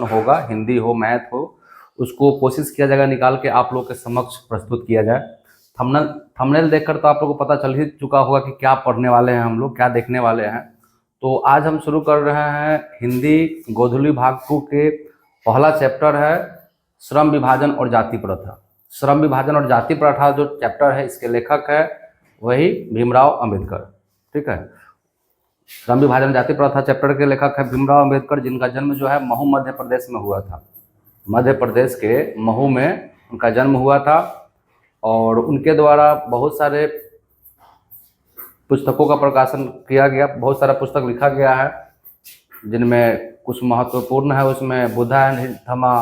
होगा, हिंदी हो, मैथ हो, उसको कोशिश किया जाएगा निकाल के आप लोग के समक्ष प्रस्तुत किया जाए। थंबनेल थंबनेल देखकर तो आप लोगों को पता चल ही चुका होगा कि क्या पढ़ने वाले हैं हम लोग, क्या देखने वाले हैं। तो आज हम शुरू कर रहे हैं हिंदी गोधुली भाग 2 के पहला चैप्टर है श्रम विभाजन और जाति प्रथा। श्रम विभाजन और जाति प्रथा जो चैप्टर है, इसके लेखक है वही भीमराव अंबेडकर। ठीक है, श्रम विभाजन जाति प्रथा चैप्टर के लेखक है भीमराव अंबेडकर, जिनका जन्म जो है महू मध्य प्रदेश में हुआ था। मध्य प्रदेश के महू में उनका जन्म हुआ था और उनके द्वारा बहुत सारे पुस्तकों का प्रकाशन किया गया, बहुत सारा पुस्तक लिखा गया है, जिनमें कुछ महत्वपूर्ण है। उसमें बुद्धा एंड थमा,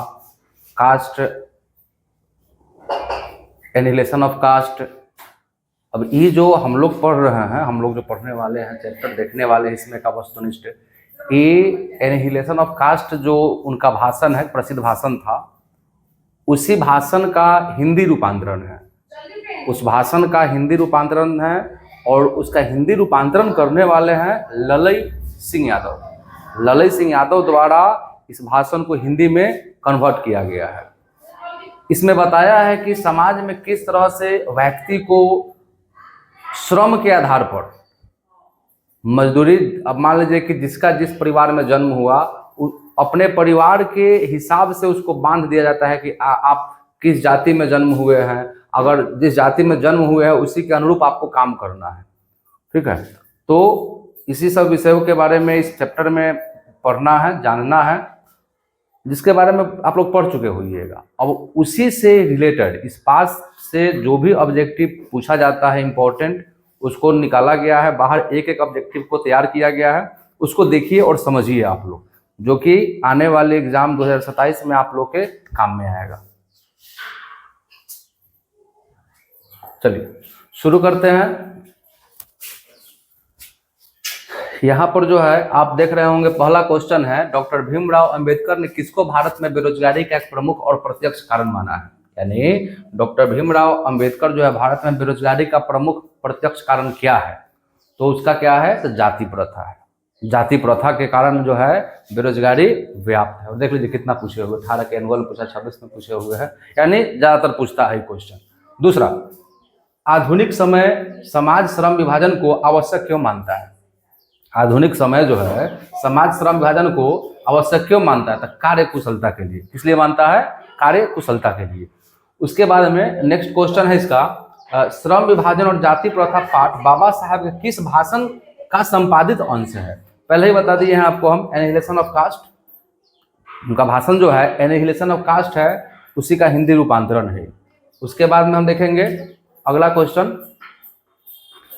कास्ट, एनिहिलेशन ऑफ कास्ट। अब ये जो हम लोग पढ़ रहे हैं, हम लोग जो पढ़ने वाले हैं, चैप्टर देखने वाले हैं इसमें का वस्तुनिष्ठ, ये एनिहिलेशन ऑफ कास्ट जो उनका भाषण है, प्रसिद्ध भाषण था, उसी भाषण का हिंदी रूपांतरण है। उस भाषण का हिंदी रूपांतरण है और उसका हिंदी रूपांतरण करने वाले हैं ललई सिंह यादव। ललई सिंह यादव द्वारा इस भाषण को हिंदी में कन्वर्ट किया गया है। इसमें बताया है कि समाज में किस तरह से व्यक्ति को श्रम के आधार पर मजदूरी, अब मान लीजिए कि जिसका जिस परिवार में जन्म हुआ, अपने परिवार के हिसाब से उसको बांध दिया जाता है कि आप किस जाति में जन्म हुए हैं, अगर जिस जाति में जन्म हुए हैं उसी के अनुरूप आपको काम करना है। ठीक है, तो इसी सब विषयों के बारे में इस चैप्टर में पढ़ना है, जानना है, जिसके बारे में आप लोग पढ़ चुके होइएगा। अब उसी से रिलेटेड इस पास से जो भी ऑब्जेक्टिव पूछा जाता है इम्पोर्टेंट, उसको निकाला गया है बाहर, एक एक ऑब्जेक्टिव को तैयार किया गया है। उसको देखिए और समझिए आप लोग, जो कि आने वाले एग्जाम 2027 में आप लोग के काम में आएगा। चलिए शुरू करते हैं। यहाँ पर जो है आप देख रहे होंगे, पहला क्वेश्चन है, डॉक्टर भीमराव अंबेडकर ने किसको भारत में बेरोजगारी का एक प्रमुख और प्रत्यक्ष कारण माना है? यानी डॉक्टर भीमराव अंबेडकर जो है भारत में बेरोजगारी का प्रमुख प्रत्यक्ष कारण क्या है? तो उसका क्या है? तो जाति प्रथा है। जाति प्रथा के कारण जो है बेरोजगारी व्याप्त है। और देख लीजिए कितना पूछे हुए, 18 के एनुअल पूछा, 26 में पूछे हुए हैं, यानी ज्यादातर पूछता है क्वेश्चन। दूसरा, आधुनिक समय समाज श्रम विभाजन को आवश्यक क्यों मानता है? आधुनिक समय जो है समाज श्रम विभाजन को आवश्यक क्यों मानता है? तो कार्य कुशलता के लिए। किस लिए मानता है? कार्य कुशलता के लिए। उसके बाद में नेक्स्ट क्वेश्चन है इसका, श्रम विभाजन और जाति प्रथा पाठ बाबा साहब के किस भाषण का संपादित अंश है? पहले ही बता दिए हैं आपको हम, एनिहिलेशन ऑफ कास्ट। उनका भाषण जो है एनिहिलेशन ऑफ कास्ट है, उसी का हिंदी रूपांतरण है। उसके बाद में हम देखेंगे अगला क्वेश्चन,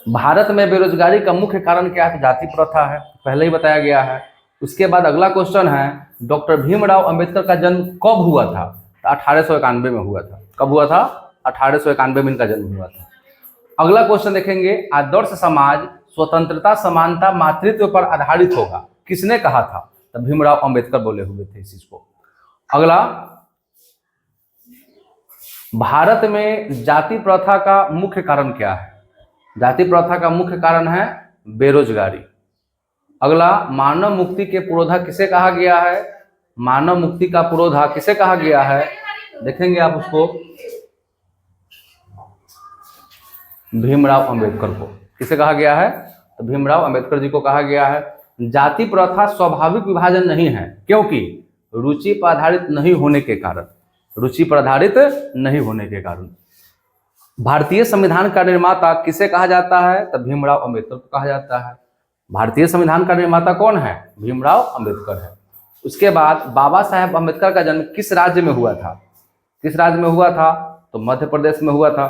भारत में बेरोजगारी का मुख्य कारण क्या है? जाति प्रथा है, पहले ही बताया गया है। उसके बाद अगला क्वेश्चन है, डॉक्टर भीमराव अंबेडकर का जन्म कब हुआ था? तो 1891 में हुआ था। कब हुआ था? 1891 में इनका जन्म हुआ था। अगला क्वेश्चन देखेंगे, आदर्श समाज स्वतंत्रता, समानता, मातृत्व पर आधारित होगा, किसने कहा था? तो भीमराव अंबेडकर बोले हुए थे इस चीज को। अगला, भारत में जाति प्रथा का मुख्य कारण क्या है? जाति प्रथा का मुख्य कारण है बेरोजगारी। अगला, मानव मुक्ति के पुरोधा किसे कहा गया है? मानव मुक्ति का पुरोधा किसे कहा गया है? देखेंगे आप उसको, भीमराव अंबेडकर को। किसे कहा गया है? तो भीमराव अंबेडकर जी को कहा गया है। जाति प्रथा स्वाभाविक विभाजन नहीं है, क्योंकि रुचि पर आधारित नहीं होने के कारण। रुचि पर आधारित नहीं होने के कारण। भारतीय संविधान का निर्माता किसे कहा जाता है? तो भीमराव अंबेडकर को कहा जाता है। भारतीय संविधान का निर्माता कौन है? भीमराव अंबेडकर है। उसके बाद, बाबा साहेब अंबेडकर का जन्म किस राज्य में हुआ था? किस राज्य में हुआ था? तो मध्य प्रदेश में हुआ था,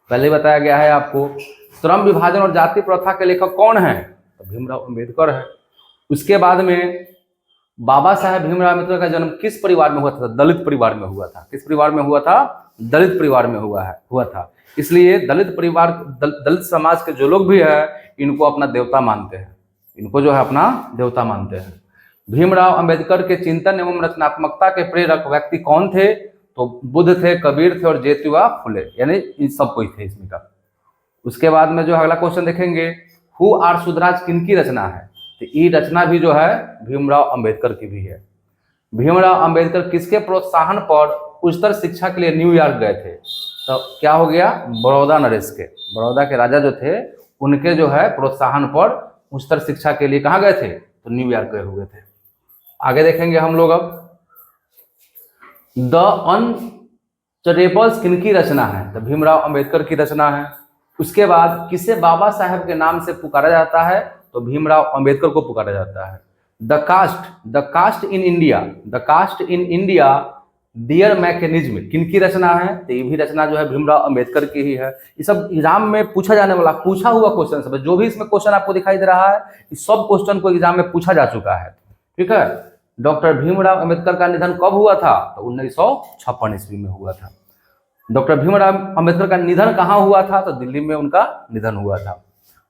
पहले बताया गया है आपको। श्रम विभाजन और जाति प्रथा के लेखक कौन है? तो भीमराव अंबेडकर है। उसके बाद में, बाबा साहेब भीमराव अंबेडकर का जन्म किस परिवार में हुआ था? दलित परिवार में हुआ था। किस परिवार में हुआ था? दलित परिवार में हुआ था। इसलिए दलित परिवार, दलित समाज के जो लोग भी है, इनको अपना देवता मानते हैं। इनको जो है अपना देवता मानते हैं। भीमराव अंबेडकर के चिंतन एवं रचनात्मकता के प्रेरक व्यक्ति कौन थे? तो बुद्ध थे, कबीर थे और ज्योतिबा फुले, यानी इन सब कोई थे इसमें का। उसके बाद में जो अगला क्वेश्चन देखेंगे, हु आर सुधराज किनकी रचना है? तो ये रचना भी जो है भीमराव अंबेडकर की भी है। भीमराव अंबेडकर किसके प्रोत्साहन पर उच्चतर शिक्षा के लिए न्यूयॉर्क गए थे? तो क्या हो गया, बड़ौदा नरेश के, बड़ौदा के राजा जो थे उनके जो है प्रोत्साहन पर उच्चतर शिक्षा के लिए कहाँ गए थे? तो न्यूयॉर्क गए हुए थे। आगे देखेंगे हम लोग अब द अनटचेबल्स किनकी रचना है? तो भीमराव अंबेडकर की रचना है। उसके बाद किसे बाबा साहेब के नाम से पुकारा जाता है? तो भीमराव अंबेडकर को पुकारा जाता है। The caste in India, the caste in India dear mechanism किनकी रचना है? तो ये भी रचना जो है भीमराव अंबेडकर की ही है। ये सब एग्जाम में पूछा जाने वाला पूछा हुआ क्वेश्चन सब है। जो भी इसमें क्वेश्चन आपको दिखाई दे रहा है इस सब क्वेश्चन को एग्जाम में पूछा जा चुका है। ठीक है। डॉक्टर भीमराव अंबेडकर का निधन कब हुआ था? तो 1956 ईस्वी में हुआ था। डॉक्टर भीमराव अंबेडकर का निधन कहाँ हुआ था? तो दिल्ली में उनका निधन हुआ था।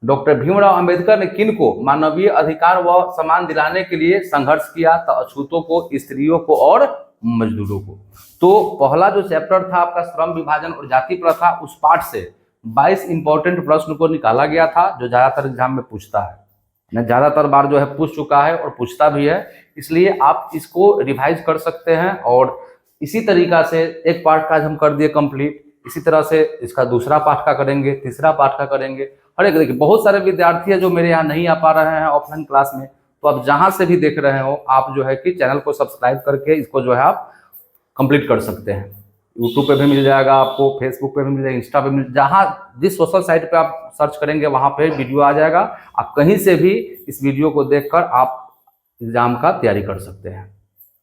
डॉक्टर भीमराव अंबेडकर ने किन को मानवीय अधिकार व सम्मान दिलाने के लिए संघर्ष किया? तो अछूतों को, स्त्रियों को और मजदूरों को। तो पहला जो चैप्टर था आपका श्रम विभाजन और जाति प्रथा, उस पार्ट से 22 इंपॉर्टेंट प्रश्न को निकाला गया था जो ज्यादातर एग्जाम में पूछता है, ज्यादातर बार जो है पूछ चुका है और पूछता भी है, इसलिए आप इसको रिवाइज कर सकते हैं। और इसी तरीका से एक पार्ट का हम कर दिए कंप्लीट, इसी तरह से इसका दूसरा पार्ट का करेंगे, तीसरा पार्ट का करेंगे। हर एक देखिए बहुत सारे विद्यार्थी है जो मेरे यहाँ नहीं आ पा रहे हैं ऑफलाइन क्लास में, तो आप जहाँ से भी देख रहे हो आप जो है कि चैनल को सब्सक्राइब करके इसको जो है आप कंप्लीट कर सकते हैं। यूट्यूब पे भी मिल जाएगा आपको, फेसबुक पे भी मिल जाएगा, इंस्टा पे मिल, जहाँ जिस सोशल साइट पे आप सर्च करेंगे वहाँ पे वीडियो आ जाएगा। आप कहीं से भी इस वीडियो को देखकर आप एग्जाम का तैयारी कर सकते हैं।